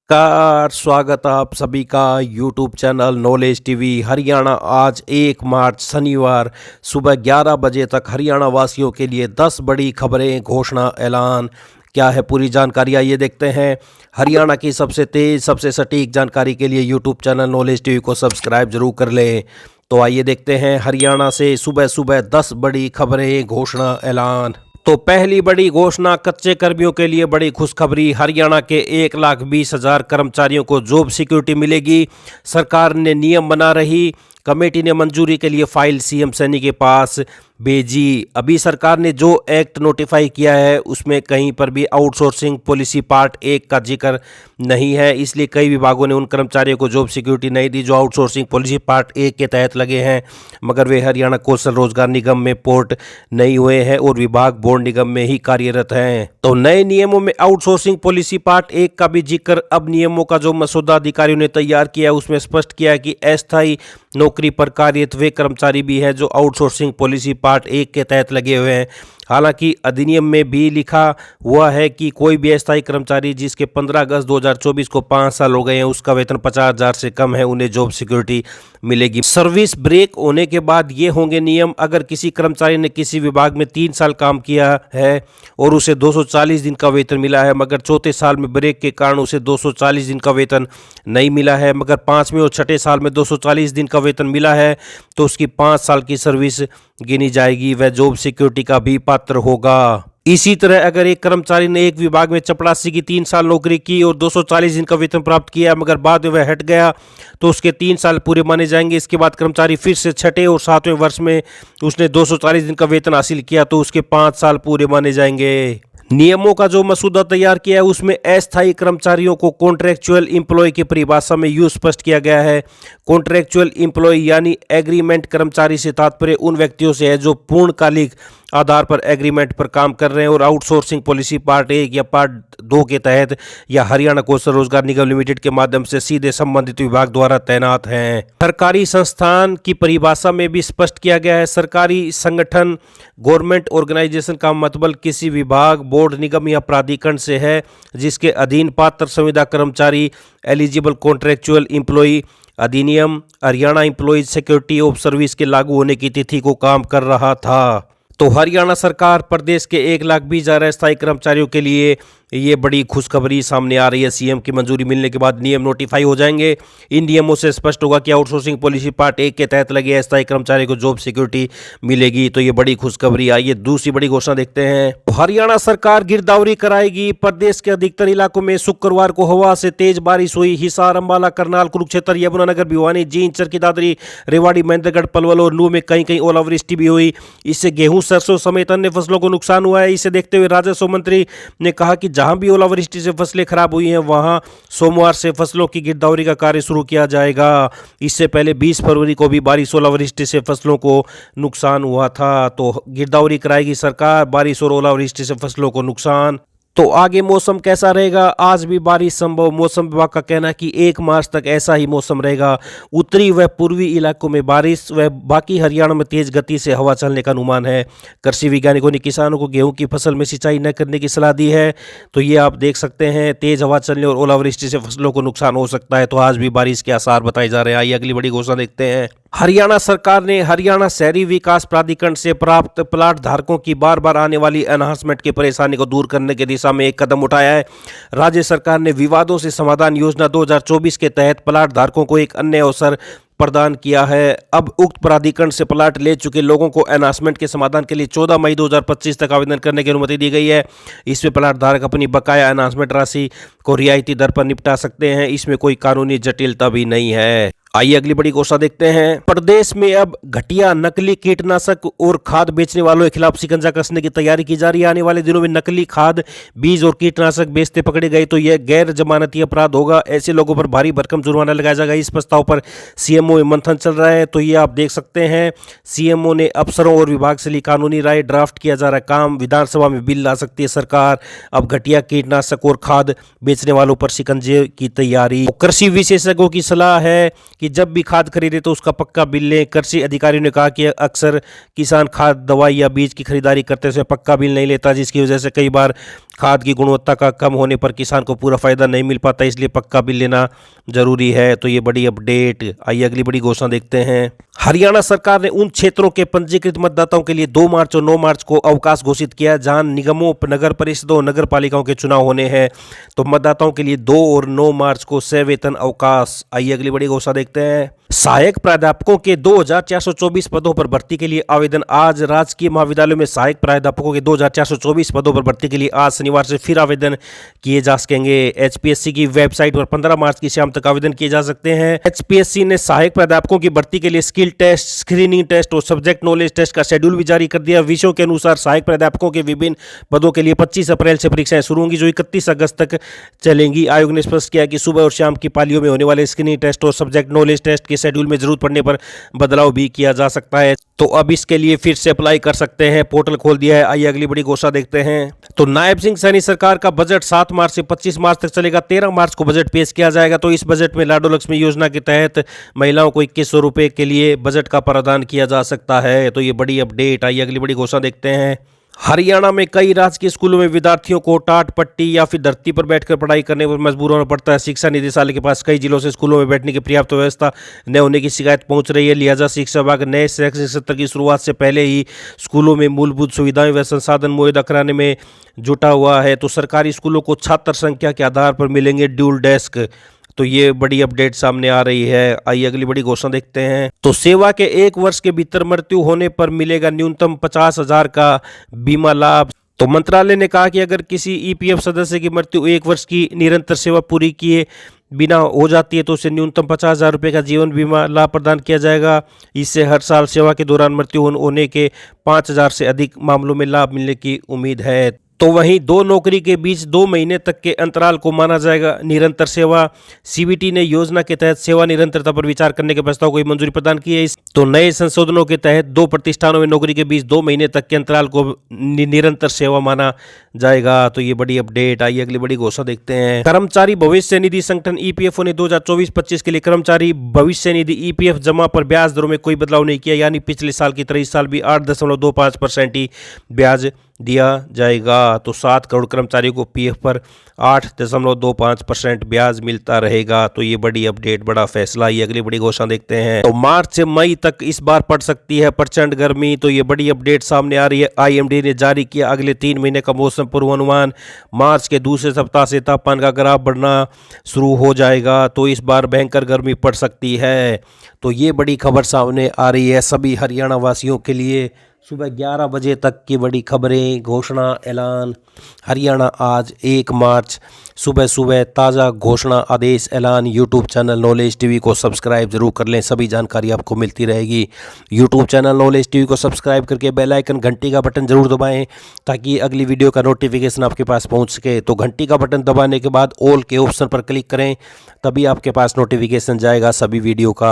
नमस्कार, स्वागत आप सभी का YouTube channel knowledge TV Haryana. आज 1 मार्च शनिवार सुबह 11 बजे तक हरियाणा वासियों के लिए 10 बड़ी खबरें, घोषणा, ऐलान। क्या है पूरी जानकारी, आइए देखते हैं। हरियाणा की सबसे तेज, सबसे सटीक जानकारी के लिए यूट्यूब चैनल नॉलेज टीवी को सब्सक्राइब जरूर कर लें। तो आइए देखते हैं हरियाणा से सुबह सुबह 10 बड़ी खबरें, घोषणा, ऐलान। तो पहली बड़ी घोषणा, कच्चे कर्मियों के लिए बड़ी खुशखबरी। हरियाणा के 1,20,000 कर्मचारियों को जॉब सिक्योरिटी मिलेगी। सरकार ने नियम बना रही, कमेटी ने मंजूरी के लिए फाइल सीएम सैनी के पास भेजी। अभी सरकार ने जो एक्ट नोटिफाई किया है उसमें कहीं पर भी आउटसोर्सिंग पॉलिसी पार्ट 1 का जिक्र नहीं है, इसलिए कई विभागों ने उन कर्मचारियों को जॉब सिक्योरिटी नहीं दी जो आउटसोर्सिंग पॉलिसी पार्ट 1 के तहत लगे हैं, मगर वे हरियाणा कौशल रोजगार निगम में पोर्ट नहीं हुए हैं और विभाग बोर्ड निगम में ही कार्यरत हैं। तो नए नियमों में आउटसोर्सिंग पॉलिसी पार्ट 1 का भी जिक्र। अब नियमों का जो मसौदा अधिकारियों ने तैयार किया उसमें स्पष्ट किया है कि अस्थायी नौकरी पर कार्यरत वे कर्मचारी भी हैं जो आउटसोर्सिंग पॉलिसी पार्ट 1 के तहत लगे हुए हैं। हालांकि अधिनियम में भी लिखा हुआ है कि कोई भी अस्थायी कर्मचारी जिसके 15 अगस्त 2024 को 5 साल हो गए हैं, उसका वेतन 50,000 से कम है, उन्हें जॉब सिक्योरिटी मिलेगी। सर्विस ब्रेक होने के बाद ये होंगे नियम। अगर किसी कर्मचारी ने किसी विभाग में 3 साल काम किया है और उसे 240 दिन का वेतन मिला है, मगर चौथे साल में ब्रेक के कारण उसे 240 दिन का वेतन नहीं मिला है, मगर 5वें और छठे साल में 240 दिन का वेतन मिला है, तो उसकी 5 साल की सर्विस गिनी जाएगी, वह जॉब सिक्योरिटी का भी पात्र होगा। इसी तरह अगर एक कर्मचारी ने एक विभाग में चपरासी की 3 साल नौकरी की और 240 दिन का वेतन प्राप्त किया, मगर बाद में वह हट गया, तो उसके 3 साल पूरे माने जाएंगे। इसके बाद कर्मचारी फिर से छठे और 7वें वर्ष में उसने 240 दिन का वेतन हासिल किया, तो उसके 5 साल पूरे माने जाएंगे। नियमों का जो मसूदा तैयार किया है उसमें अस्थायी कर्मचारियों को कॉन्ट्रेक्चुअल एम्प्लॉय की परिभाषा में यूं स्पष्ट किया गया है। कॉन्ट्रेक्चुअल एम्प्लॉय यानी एग्रीमेंट कर्मचारी से तात्पर्य उन व्यक्तियों से है जो पूर्णकालिक आधार पर एग्रीमेंट पर काम कर रहे हैं और आउटसोर्सिंग पॉलिसी पार्ट 1 या पार्ट 2 के तहत या हरियाणा कौशल रोजगार निगम लिमिटेड के माध्यम से सीधे संबंधित विभाग द्वारा तैनात हैं। सरकारी संस्थान की परिभाषा में भी स्पष्ट किया गया है। सरकारी संगठन, गवर्नमेंट ऑर्गेनाइजेशन का मतलब किसी विभाग, बोर्ड, निगम या प्राधिकरण से है जिसके अधीन पात्र संविदा कर्मचारी एलिजिबल कॉन्ट्रेक्चुअल एम्प्लॉय अधिनियम Haryana employees security of service के लागू होने की तिथि को काम कर रहा था। तो हरियाणा सरकार प्रदेश के 1,20,000 अस्थायी कर्मचारियों के लिए ये बड़ी खुशखबरी सामने आ रही है। सीएम की मंजूरी मिलने के बाद नियम नोटिफाई हो जाएंगे। इन नियमों से स्पष्ट होगा कि आउटसोर्सिंग पॉलिसी पार्ट 1 के तहत लगे अस्थायी कर्मचारी को जॉब सिक्योरिटी मिलेगी। तो ये बड़ी खुशखबरी। आइए दूसरी बड़ी घोषणा देखते हैं। हरियाणा सरकार गिरदावरी कराएगी। प्रदेश के अधिकतर इलाकों में शुक्रवार को हवा से तेज बारिश हुई। हिसार, अंबाला, करनाल, कुरुक्षेत्र, यमुनानगर, भिवानी, जींद, चरखी दादरी, रेवाड़ी, महेंद्रगढ़, पलवल और नूह में कहीं कहीं ओलावृष्टि भी हुई। इससे गेहूं, सरसों समेत अन्य फसलों को नुकसान हुआ है। इसे देखते हुए राजस्व मंत्री ने कहा कि जहां भी ओलावृष्टि से फसलें खराब हुई हैं वहां सोमवार से फसलों की गिरदावरी का कार्य शुरू किया जाएगा। इससे पहले 20 फरवरी को भी बारिश ओलावृष्टि से फसलों को नुकसान हुआ था। तो गिरदावरी कराएगी सरकार, बारिश और ओलावृष्टि से फसलों को नुकसान। तो आगे मौसम कैसा रहेगा? आज भी बारिश संभव। मौसम विभाग का कहना है कि 1 मार्च तक ऐसा ही मौसम रहेगा। उत्तरी व पूर्वी इलाकों में बारिश व बाकी हरियाणा में तेज गति से हवा चलने का अनुमान है। कृषि वैज्ञानिकों ने किसानों को गेहूं की फसल में सिंचाई न करने की सलाह दी है। तो ये आप देख सकते हैं, तेज हवा चलने और ओलावृष्टि से फसलों को नुकसान हो सकता है। तो आज भी बारिश के आसार बताए जा रहे हैं। आइए अगली बड़ी घोषणा देखते हैं। हरियाणा सरकार ने हरियाणा शहरी विकास प्राधिकरण से प्राप्त प्लाट धारकों की बार बार आने वाली एनहांसमेंट की परेशानी को दूर करने की दिशा में एक कदम उठाया है। राज्य सरकार ने विवादों से समाधान योजना 2024 के तहत प्लाट धारकों को एक अन्य अवसर प्रदान किया है। अब उक्त प्राधिकरण से प्लाट ले चुके लोगों को एनहांसमेंट के समाधान के लिए 14 मई 2025 तक आवेदन करने की अनुमति दी गई है। इसमें प्लाट धारक अपनी बकाया एनहांसमेंट राशि को रियायती दर पर निपटा सकते हैं। इसमें कोई कानूनी जटिलता भी नहीं है। आइए अगली बड़ी घोषणा देखते हैं। प्रदेश में अब घटिया नकली कीटनाशक और खाद बेचने वालों के खिलाफ शिकंजा कसने की तैयारी की जा रही है। आने वाले दिनों में नकली खाद, बीज और कीटनाशक बेचते पकड़े गए तो यह गैर जमानती अपराध होगा। ऐसे लोगों पर भारी भरकम जुर्माना लगाया जाएगा। इस प्रस्ताव पर सीएमओ में मंथन चल रहा है। तो ये आप देख सकते हैं, सीएमओ ने अफसरों और विभाग से ली कानूनी राय, ड्राफ्ट किया जा रहा है काम। विधानसभा में बिल ला सकती है सरकार। अब घटिया कीटनाशक और खाद बेचने वालों पर शिकंजे की तैयारी। कृषि विशेषज्ञों की सलाह है कि जब भी खाद खरीदे तो उसका पक्का बिल लें। कृषि अधिकारियों ने कहा कि अक्सर किसान खाद, दवाई या बीज की खरीदारी करते समय पक्का बिल नहीं लेता, जिसकी वजह से कई बार खाद की गुणवत्ता का कम होने पर किसान को पूरा फायदा नहीं मिल पाता, इसलिए पक्का बिल लेना जरूरी है। तो ये बड़ी अपडेट। आइए अगली बड़ी घोषणा देखते हैं। हरियाणा सरकार ने उन क्षेत्रों के पंजीकृत मतदाताओं के लिए 2 मार्च और 9 मार्च को अवकाश घोषित किया जहां निगमों, नगर परिषदों और नगर पालिकाओं के चुनाव होने हैं। तो मतदाताओं के लिए 2 और 9 मार्च को सवेतन अवकाश। आइए अगली बड़ी घोषणा देखते हैं। सहायक प्राध्यापकों के 2424 पदों पर भर्ती के लिए आवेदन आज। राजकीय महाविद्यालयों में सहायक प्राध्यापकों के 2424 पदों पर भर्ती के लिए आज शनिवार से फिर आवेदन किए जा सकेंगे। एचपीएससी की वेबसाइट पर 15 मार्च की शाम तक आवेदन किए जा सकते हैं। एचपीएससी ने सहायक प्राध्यापकों की भर्ती के लिए स्किल टेस्ट, स्क्रीनिंग टेस्ट और सब्जेक्ट नॉलेज टेस्ट का शेड्यूल भी जारी कर दिया। विषयों के अनुसार सहायक प्राध्यापकों के विभिन्न पदों के लिए 25 अप्रैल से परीक्षाएं शुरू होंगी, जो 31 अगस्त तक चलेंगी। आयोग ने स्पष्ट किया कि सुबह और शाम की पालियों में होने वाले स्क्रीनिंग टेस्ट और सब्जेक्ट नॉलेज टेस्ट के शेड्यूल में जरूरत पड़ने पर बदलाव भी किया जा सकता है। तो अब इसके लिए फिर से अप्लाई कर सकते हैं, पोर्टल खोल दिया है। आइए अगली बड़ी घोषणा देखते हैं। तो नायब सिंह सैनी सरकार का बजट 7 मार्च से 25 मार्च तक चलेगा। 13 मार्च को बजट पेश किया जाएगा। तो इस बजट में लाडो लक्ष्मी योजना के तहत महिलाओं को 2100 रुपए के लिए बजट का प्रावधान किया जा सकता है। तो ये बड़ी अपडेट। आइए अगली बड़ी घोषणा देखते हैं। हरियाणा में कई राजकीय स्कूलों में विद्यार्थियों को टाट पट्टी या फिर धरती पर बैठकर पढ़ाई करने पर मजबूर होना पड़ता है। शिक्षा निदेशालय के पास कई जिलों से स्कूलों में बैठने की पर्याप्त व्यवस्था न होने की शिकायत पहुंच रही है। लिहाजा शिक्षा विभाग नए शैक्षणिक सत्र की शुरुआत से पहले ही स्कूलों में मूलभूत सुविधाएं व संसाधन मुहैया कराने में जुटा हुआ है। तो सरकारी स्कूलों को छात्र संख्या के आधार पर मिलेंगे ड्यूल डेस्क। तो ये बड़ी अपडेट सामने आ रही है। आइए अगली बड़ी घोषणा देखते हैं। तो सेवा के 1 वर्ष के भीतर मृत्यु होने पर मिलेगा न्यूनतम 50,000 का बीमा लाभ। तो मंत्रालय ने कहा कि अगर किसी ईपीएफ सदस्य की मृत्यु 1 वर्ष की निरंतर सेवा पूरी किए बिना हो जाती है तो उसे न्यूनतम 50,000 रुपये का जीवन बीमा लाभ प्रदान किया जाएगा। इससे हर साल सेवा के दौरान मृत्यु होने के 5,000 से अधिक मामलों में लाभ मिलने की उम्मीद है। तो वहीं 2 नौकरी के बीच 2 महीने तक के अंतराल को माना जाएगा निरंतर सेवा। सीबीटी ने योजना के तहत सेवा निरंतरता पर विचार करने के प्रस्ताव को मंजूरी प्रदान की है। तो नए संशोधनों के तहत 2 प्रतिष्ठानों में नौकरी के बीच 2 महीने तक के अंतराल को निरंतर सेवा माना जाएगा। तो ये बड़ी अपडेट। आइए अगली बड़ी घोषणा देखते हैं। कर्मचारी भविष्य निधि संगठन ईपीएफओ ने 2024-25 के लिए कर्मचारी भविष्य निधि ईपीएफ जमा पर ब्याज दरों में कोई बदलाव नहीं किया, यानी पिछले साल की तरह इस साल भी 8.25% ही ब्याज दिया जाएगा। तो 7 करोड़ कर्मचारियों को पीएफ पर 8.25% ब्याज मिलता रहेगा। तो ये बड़ी अपडेट, बड़ा फैसला। ये अगली बड़ी घोषणा देखते हैं। तो मार्च से मई तक इस बार पड़ सकती है प्रचंड गर्मी। तो ये बड़ी अपडेट सामने आ रही है। आईएमडी ने जारी किया अगले 3 महीने का मौसम पूर्वानुमान। मार्च के दूसरे सप्ताह से तापमान का ग्राफ बढ़ना शुरू हो जाएगा। तो इस बार भयंकर गर्मी पड़ सकती है। तो ये बड़ी खबर सामने आ रही है सभी हरियाणा वासियों के लिए। सुबह 11 बजे तक की बड़ी खबरें, घोषणा, ऐलान। हरियाणा आज 1 मार्च सुबह सुबह ताज़ा घोषणा, आदेश, ऐलान। यूट्यूब चैनल नॉलेज टीवी को सब्सक्राइब जरूर कर लें, सभी जानकारी आपको मिलती रहेगी। यूट्यूब चैनल नॉलेज टीवी को सब्सक्राइब करके बेल आइकन, घंटी का बटन जरूर दबाएं ताकि अगली वीडियो का नोटिफिकेशन आपके पास पहुंच सके। तो घंटी का बटन दबाने के बाद ऑल के ऑप्शन पर क्लिक करें, तभी आपके पास नोटिफिकेशन जाएगा सभी वीडियो का।